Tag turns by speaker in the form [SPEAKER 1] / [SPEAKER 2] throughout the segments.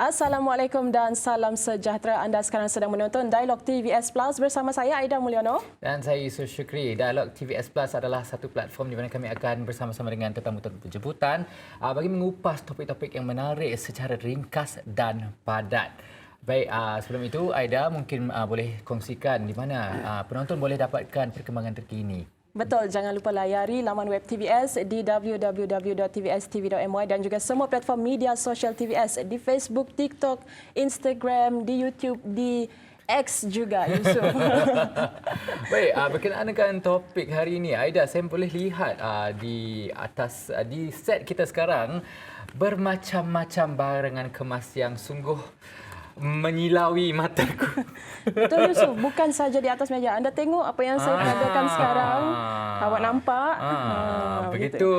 [SPEAKER 1] Assalamualaikum dan salam sejahtera. Anda sekarang sedang menonton Dialog TVS Plus bersama saya Aida Mulyono.
[SPEAKER 2] Dan saya Yusof Syukri. Dialog TVS Plus adalah satu platform di mana kami akan bersama-sama dengan tetamu-tetamu jemputan bagi mengupas topik-topik yang menarik secara ringkas dan padat. Baik, sebelum itu Aida mungkin boleh kongsikan di mana penonton boleh dapatkan perkembangan terkini.
[SPEAKER 1] Betul, jangan lupa layari laman web TVS di www.tvstv.my dan juga semua platform media sosial TVS di Facebook, TikTok, Instagram, di YouTube, di X juga, Yusof.
[SPEAKER 2] Baik, berkenaan dengan topik hari ini, Aida, saya boleh lihat di atas di set kita sekarang bermacam-macam barangan kemas yang sungguh menyilaui mataku.
[SPEAKER 1] Betul, Yusof. Bukan saja di atas meja. Anda tengok apa yang saya peragakan sekarang. Awak nampak?
[SPEAKER 2] Begitu.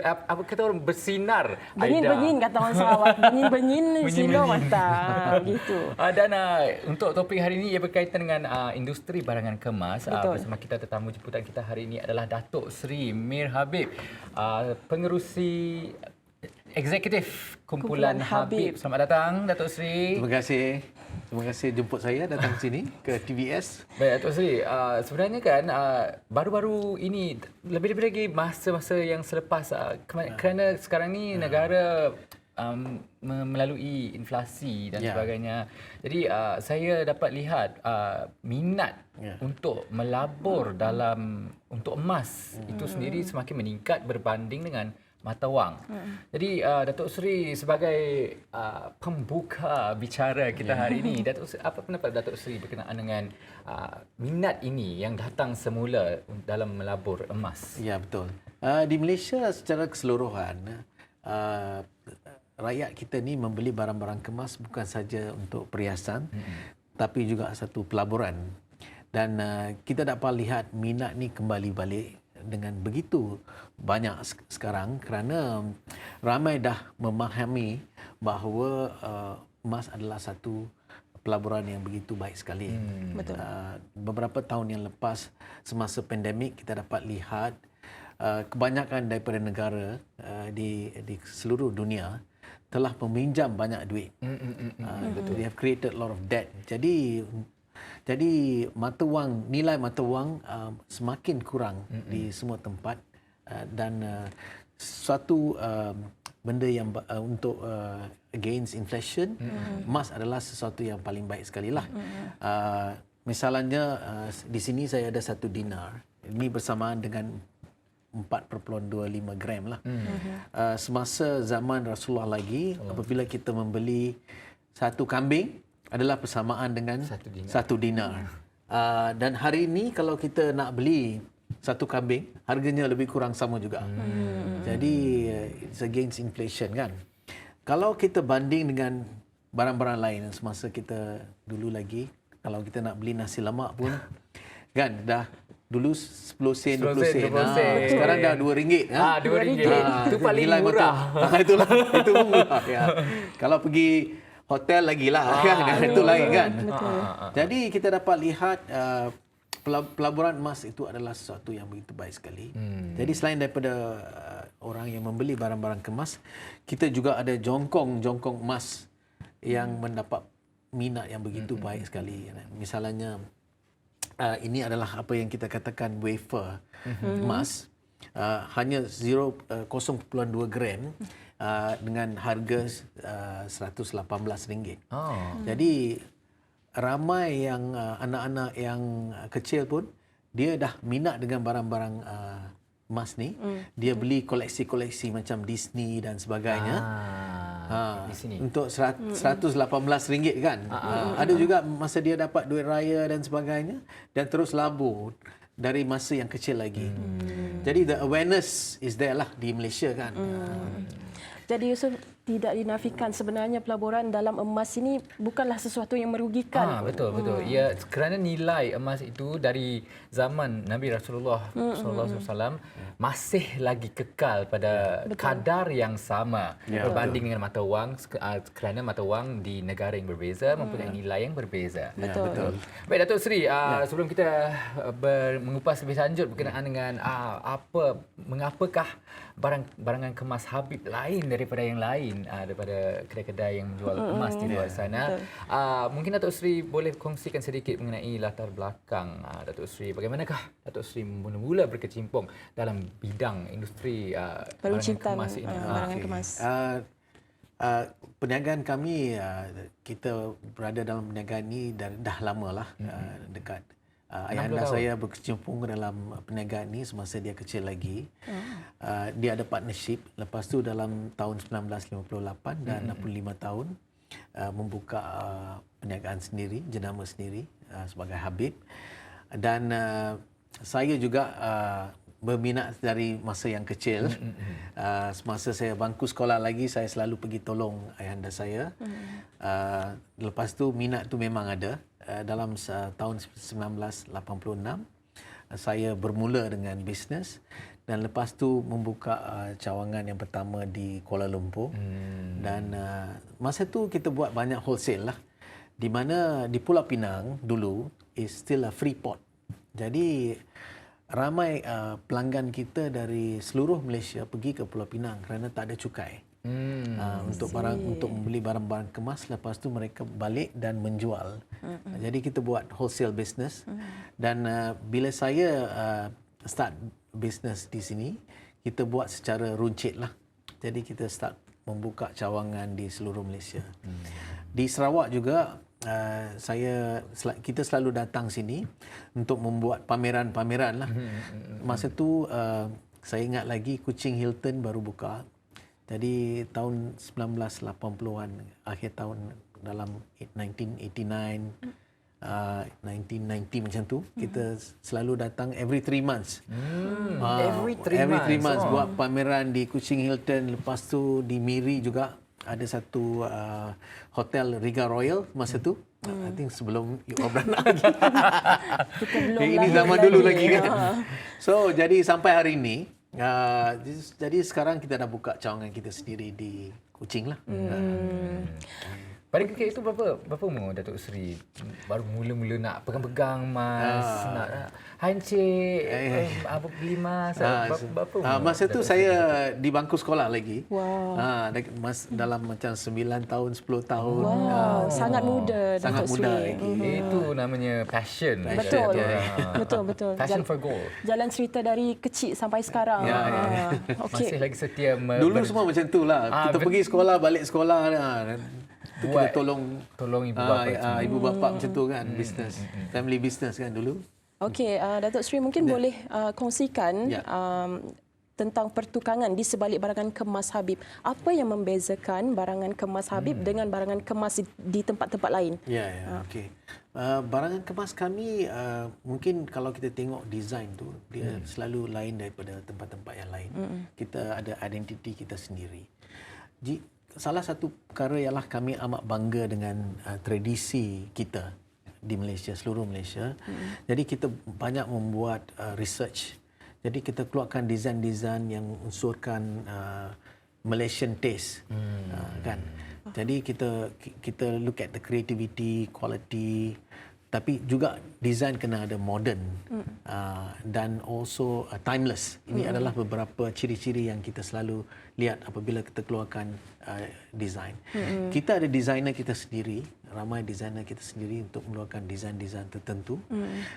[SPEAKER 2] Apa kata orang bersinar,
[SPEAKER 1] Benying-benying kata orang Sarawak. Benying-benying silau mata. Begitu.
[SPEAKER 2] Dan untuk topik hari ini ia berkaitan dengan industri barangan kemas. Bersama kita tetamu jemputan kita hari ini adalah Datuk Seri Mir Habib, pengerusi Eksekutif Kumpulan Habib. Selamat datang, Datuk Seri.
[SPEAKER 3] Terima kasih jemput saya datang sini ke TVS.
[SPEAKER 2] Baik, Datuk Seri. Sebenarnya kan baru-baru ini, lebih-lebih lagi masa-masa yang selepas, kerana sekarang ni negara melalui inflasi dan sebagainya. Jadi saya dapat lihat minat untuk melabur untuk emas itu sendiri semakin meningkat berbanding dengan mata wang. Jadi Datuk Seri sebagai pembuka bicara kita hari ini, apa pendapat Datuk Seri berkenaan dengan minat ini yang datang semula dalam melabur emas?
[SPEAKER 3] Ya, betul. Di Malaysia secara keseluruhan, rakyat kita ni membeli barang-barang kemas bukan saja untuk perhiasan, tapi juga satu pelaburan. Dan kita dapat lihat minat ni kembali balik dengan begitu banyak sekarang kerana ramai dah memahami bahawa emas adalah satu pelaburan yang begitu baik sekali.
[SPEAKER 1] Betul.
[SPEAKER 3] Beberapa tahun yang lepas semasa pandemik kita dapat lihat kebanyakan daripada negara di seluruh dunia telah meminjam banyak duit. They have created a lot of debt. Jadi nilai mata wang semakin kurang di semua tempat dan suatu benda yang untuk against inflation, emas adalah sesuatu yang paling baik sekali lah. Misalnya di sini saya ada 1 dinar. Ini bersamaan dengan 4.25 gram lah. Semasa zaman Rasulullah lagi, apabila kita membeli 1 kambing adalah persamaan dengan 1 dinar. Dan hari ini kalau kita nak beli 1 kambing, harganya lebih kurang sama juga. Jadi it's against inflation kan. Kalau kita banding dengan barang-barang lain semasa kita dulu lagi, kalau kita nak beli nasi lemak pun kan dah dulu 10 sen, 20 sen. Sekarang dah RM2.
[SPEAKER 2] RM2. Itu paling murah.
[SPEAKER 3] Itulah, itu murah. Ya. Kalau pergi hotel lagi lah kan, itu lain kan. Jadi kita dapat lihat pelaburan emas itu adalah sesuatu yang begitu baik sekali. Jadi selain daripada orang yang membeli barang-barang kemas, kita juga ada jongkong emas yang mendapat minat yang begitu baik sekali. Misalnya ini adalah apa yang kita katakan wafer emas, hanya 0.2 gram. Dengan harga RM118. Jadi ramai yang anak-anak yang kecil pun dia dah minat dengan barang-barang emas ni. Dia beli koleksi-koleksi macam Disney dan sebagainya.
[SPEAKER 2] Di sini.
[SPEAKER 3] Untuk RM118 kan. Ada juga masa dia dapat duit raya dan sebagainya dan terus labur dari masa yang kecil lagi. Jadi the awareness is there lah di Malaysia kan.
[SPEAKER 1] Jadi Yusof, tidak dinafikan sebenarnya pelaburan dalam emas ini bukanlah sesuatu yang merugikan.
[SPEAKER 2] Betul. Ya, kerana nilai emas itu dari zaman Nabi Rasulullah SAW masih lagi kekal pada kadar yang sama berbanding dengan mata wang, kerana mata wang di negara yang berbeza mempunyai nilai yang berbeza.
[SPEAKER 1] Betul.
[SPEAKER 2] Baik, Datuk Seri, sebelum kita mengupas lebih lanjut berkenaan dengan mengapakah barangan kemas Habib lain daripada yang lain dengan daripada kedai-kedai yang menjual emas di luar sana. Mungkin Datuk Seri boleh kongsikan sedikit mengenai latar belakang Datuk Seri. Bagaimanakah Datuk Seri mula-mula berkecimpung dalam bidang industri barangan kemas ini?
[SPEAKER 1] Barangan kemas.
[SPEAKER 3] Perniagaan kami, kita berada dalam perniagaan ini dah lama lah, dekat ayahanda saya berkecimpung dalam perniagaan ini semasa dia kecil lagi. Dia ada partnership. Lepas tu dalam tahun 1958 dan 65 tahun membuka perniagaan sendiri, jenama sendiri sebagai Habib. Dan saya juga berminat dari masa yang kecil. Semasa saya bangku sekolah lagi, saya selalu pergi tolong ayahanda saya. Lepas tu minat tu memang ada. Dalam tahun 1986, saya bermula dengan bisnes dan lepas tu membuka cawangan yang pertama di Kuala Lumpur. Dan masa tu kita buat banyak wholesale lah. Di mana di Pulau Pinang dulu is still a free port. Jadi ramai pelanggan kita dari seluruh Malaysia pergi ke Pulau Pinang kerana tak ada cukai. Untuk membeli barang-barang kemas, lepas tu mereka balik dan menjual. Jadi kita buat wholesale business. Dan bila saya start business di sini, kita buat secara runcit lah. Jadi kita start membuka cawangan di seluruh Malaysia. Di Sarawak juga kita selalu datang sini untuk membuat pameran-pameran lah. Masa tu saya ingat lagi Kuching Hilton baru buka. Jadi tahun 1980-an, akhir tahun dalam 1989, 1990 macam tu, kita selalu datang every 3 months. Every 3 months buat pameran di Kuching Hilton. Lepas tu di Miri juga ada satu hotel Riga Royal masa tu. I think sebelum you all beranak lagi. Ini zaman dulu lagi kan. So jadi sampai hari ini, jadi sekarang kita dah buka cawangan kita sendiri di Kuching lah.
[SPEAKER 2] Pada ketika itu berapa umur Datuk Seri baru mula-mula nak pegang-pegang emas, nak hancik, beli emas? Berapa umur?
[SPEAKER 3] Masa tu saya di bangku sekolah lagi. Dalam macam 9 tahun, 10 tahun.
[SPEAKER 1] Sangat muda
[SPEAKER 3] Sangat
[SPEAKER 1] Datuk
[SPEAKER 3] muda
[SPEAKER 1] Seri.
[SPEAKER 3] lagi.
[SPEAKER 2] Itu namanya passion.
[SPEAKER 1] Betul. Betul.
[SPEAKER 2] Passion for gold.
[SPEAKER 1] Jalan cerita dari kecil sampai sekarang.
[SPEAKER 2] Masih lagi setia.
[SPEAKER 3] Dulu semua macam tu lah. Kita pergi sekolah, balik sekolah. Kita tolong ibu bapa macam tu kan, business, family business kan dulu.
[SPEAKER 1] Okey, Datuk Seri mungkin boleh kongsikan tentang pertukangan di sebalik barangan kemas Habib. Apa yang membezakan barangan kemas Habib dengan barangan kemas di tempat-tempat lain?
[SPEAKER 3] Okey. Barangan kemas kami mungkin kalau kita tengok design tu dia selalu lain daripada tempat-tempat yang lain. Kita ada identiti kita sendiri. Salah satu perkara ialah kami amat bangga dengan tradisi kita di Malaysia, seluruh Malaysia. Jadi kita banyak membuat research. Jadi kita keluarkan design-design yang unsurkan Malaysian taste, kan. Jadi kita look at the creativity, quality, tapi juga design kena ada modern dan also timeless. Ini adalah beberapa ciri-ciri yang kita selalu lihat apabila kita keluarkan design. Kita ada designer kita sendiri, ramai designer kita sendiri untuk mengeluarkan design-design tertentu.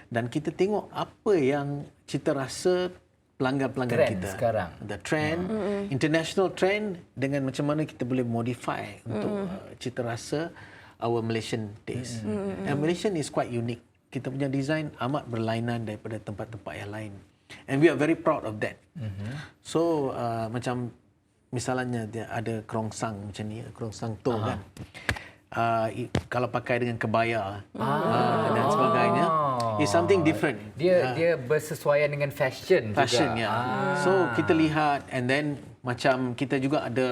[SPEAKER 3] Dan kita tengok apa yang cita rasa pelanggan-pelanggan kita
[SPEAKER 2] sekarang.
[SPEAKER 3] The trend, international trend, dengan macam mana kita boleh modify untuk cita rasa our Malaysian taste. And Malaysian is quite unique. Kita punya design amat berlainan daripada tempat-tempat yang lain. And we are very proud of that. So macam misalnya dia ada kerongsang macam ni, kerongsang to kan. Kalau pakai dengan kebaya dan sebagainya, is something different.
[SPEAKER 2] Dia bersesuaian dengan fashion juga.
[SPEAKER 3] So kita lihat, and then macam kita juga ada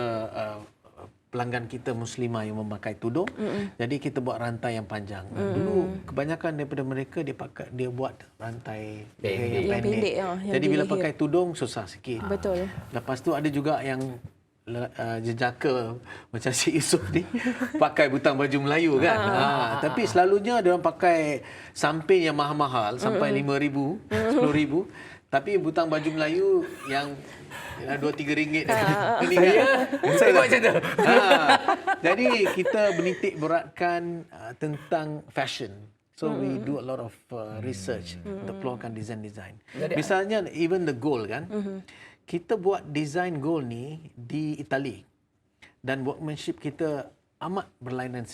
[SPEAKER 3] pelanggan kita muslimah yang memakai tudung. Jadi kita buat rantai yang panjang. Dulu kebanyakan daripada mereka dia buat rantai pendek. Jadi bila pakai tudung susah sikit.
[SPEAKER 1] Betul.
[SPEAKER 3] Lepas tu ada juga yang jejaka macam si Yusof ni pakai butang baju Melayu kan. Tapi selalunya dia orang pakai samping yang mahal-mahal sampai 5,000, 10,000. Tapi butang baju Melayu yang RM2-3. Ini
[SPEAKER 2] Saya buat macam tu.
[SPEAKER 3] Jadi kita menitik beratkan tentang fashion. So we do a lot of research untuk keluarkan design. Misalnya even the gold kan. Kita buat design gold ni di Itali. Dan workmanship kita amat berlainan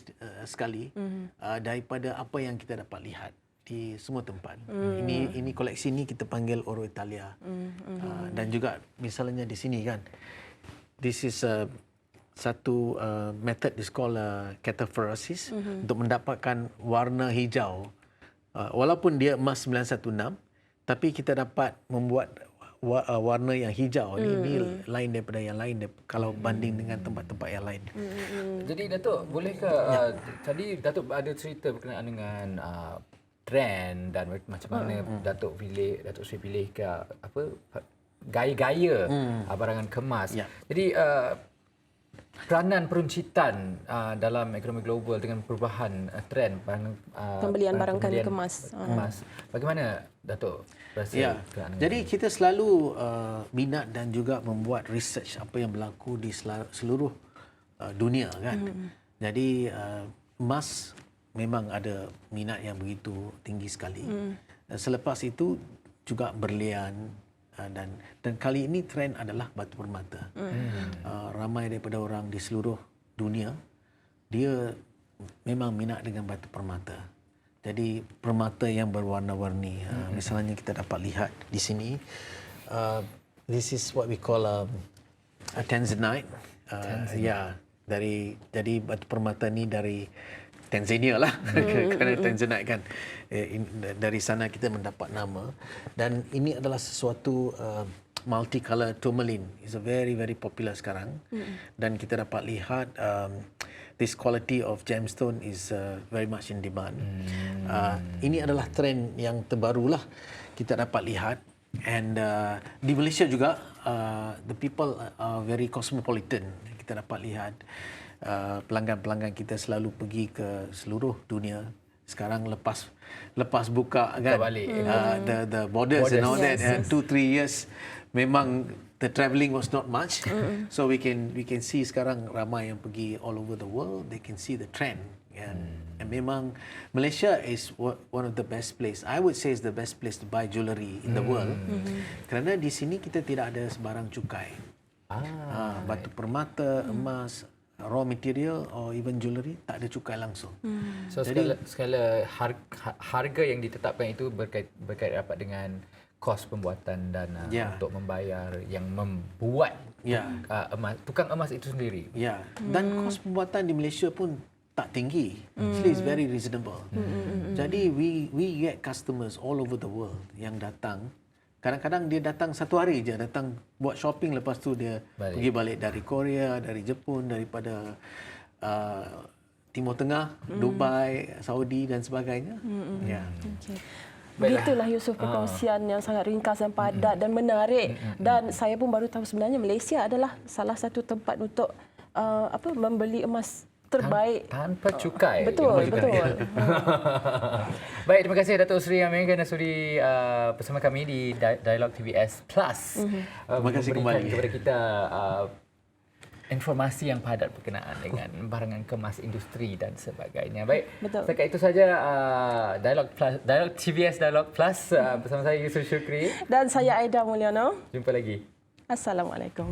[SPEAKER 3] sekali daripada apa yang kita dapat lihat di semua tempat. Ini koleksi ni kita panggil Oro Italia. Dan juga misalnya di sini kan. This is satu method is called cataphoresis untuk mendapatkan warna hijau. Walaupun dia emas 916 tapi kita dapat membuat warna yang hijau ni lain daripada yang lain kalau banding dengan tempat-tempat yang lain.
[SPEAKER 2] Jadi Datuk, boleh ke tadi Datuk ada cerita berkenaan dengan trend dan macam mana Datuk Sri pilih ke apa gaya-gaya barangan kemas. Jadi peranan peruncitan dalam ekonomi global dengan perubahan trend
[SPEAKER 1] pembelian barang kemas.
[SPEAKER 2] Bagaimana Datuk rasa?
[SPEAKER 3] Jadi kita selalu minat dan juga membuat research apa yang berlaku di seluruh dunia kan. Jadi emas memang ada minat yang begitu tinggi sekali. Selepas itu juga berlian. Dan kali ini trend adalah batu permata. Ramai daripada orang di seluruh dunia dia memang minat dengan batu permata. Jadi permata yang berwarna-warni. Misalnya kita dapat lihat di sini. This is what we call a tanzanite. Jadi batu permata ni dari Tanzania lah, kerana Tanzanite kan. Dari sana kita mendapat nama. Dan ini adalah sesuatu multicolor tourmaline. It's a very, very popular sekarang. Dan kita dapat lihat this quality of gemstone is very much in demand. Ini adalah trend yang terbaru lah kita dapat lihat. And di Malaysia juga, the people are very cosmopolitan. Kita dapat lihat pelanggan-pelanggan kita selalu pergi ke seluruh dunia. Sekarang lepas buka kan the borders and all that 2-3 years memang the travelling was not much. So we can see sekarang ramai yang pergi all over the world. They can see the trend. And memang Malaysia is one of the best place. I would say is the best place to buy jewellery in the world. Kerana di sini kita tidak ada sebarang cukai. Batu permata, emas, raw material or even jewellery tak ada cukai langsung.
[SPEAKER 2] So segala harga yang ditetapkan itu berkait rapat dengan kos pembuatan dan untuk membayar yang membuat emas, tukang emas itu sendiri.
[SPEAKER 3] Dan kos pembuatan di Malaysia pun tak tinggi. Actually it's very reasonable. Jadi we get customers all over the world yang datang. Kadang-kadang dia datang satu hari je, datang buat shopping, lepas tu dia pergi balik dari Korea, dari Jepun, daripada Timur Tengah, Dubai, Saudi dan sebagainya.
[SPEAKER 1] Begitulah Yusof, perkongsian yang sangat ringkas dan padat dan menarik. Dan saya pun baru tahu sebenarnya Malaysia adalah salah satu tempat untuk membeli emas terbaik
[SPEAKER 2] tanpa cukai.
[SPEAKER 1] Betul.
[SPEAKER 2] Baik, terima kasih Datuk Sri Amir kerana sudi bersama kami di Dialog TVS Plus.
[SPEAKER 3] Terima kasih kembali
[SPEAKER 2] kepada kita informasi yang padat berkenaan dengan barangan kemas industri dan sebagainya. Baik, setakat itu saja Dialog TVS Dialog Plus bersama saya Yusuf Syukri
[SPEAKER 1] dan saya Aida Mulyana.
[SPEAKER 2] Jumpa lagi.
[SPEAKER 1] Assalamualaikum.